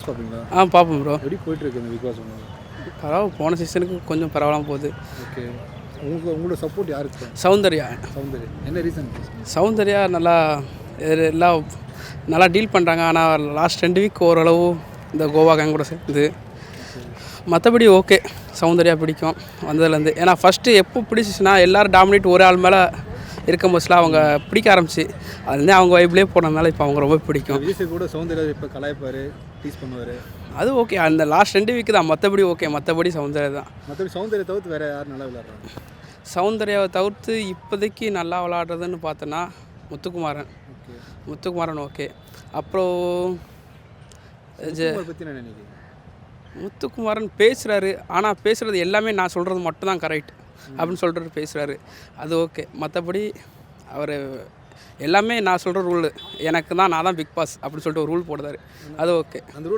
பார்ப்பீங்களா? பார்ப்போம் ப்ரோ. எப்படி போயிட்டுருக்கு இந்த பிக் பாஸ்? பரவாயில்ல, போன சீசனுக்கு கொஞ்சம் பரவாயில்லாம போகுது. ஓகே. உங்களோட சப்போர்ட் யாருக்கு? சௌந்தர்யா. என்ன ரீசன்? சௌந்தர்யா நல்லா எல்லாம் நல்லா டீல் பண்ணுறாங்க. ஆனால் லாஸ்ட் 2 வீக் ஓரளவு இந்த கோவா கேங் கூட சேர்ந்து மற்றபடி ஓகே. சௌந்தர்யா பிடிக்கும் வந்ததுலேருந்து. ஏன்னா ஃபஸ்ட்டு எப்போ பிடிச்சிச்சுன்னா எல்லோரும் டாமினேட் ஒரே ஆள் மேலே இருக்கும் போதுலாம் அவங்க பிடிக்க ஆரம்பிச்சு அதுலேருந்து அவங்க வைப்லேயே போனதுனால இப்போ அவங்க ரொம்ப பிடிக்கும். விஜய் கூட சௌந்தர்யா இப்போ கலாய்ப்பார், டீஸ் பண்ணுவார். அது ஓகே. அந்த லாஸ்ட் 2 வீக்கு தான். மற்றபடி ஓகே. மற்றபடி சௌந்தர்யா தான். மற்றபடி சௌந்தர்யா தவிர்த்து வேறு யார் நல்லா விளையாடுறாங்க? சௌந்தர்யாவை தவிர்த்து இப்போதைக்கு நல்லா விளாடுறதுன்னு பார்த்தோன்னா முத்துக்குமாரன் ஓகே. அப்புறம் பற்றி நான் நினைக்கிறேன். முத்துக்குமாரன் பேசுகிறாரு. ஆனால் பேசுகிறது எல்லாமே நான் சொல்கிறது மட்டும்தான் கரெக்ட் அப்படின்னு சொல்கிறது பேசுகிறாரு. அது ஓகே. மற்றபடி அவர் எல்லாமே நான் சொல்கிற ரூல் எனக்கு தான், நான் தான் பிக் பாஸ் அப்படின்னு சொல்லிட்டு ஒரு ரூல் போடுறாரு. அது ஓகே. அந்த ரூல்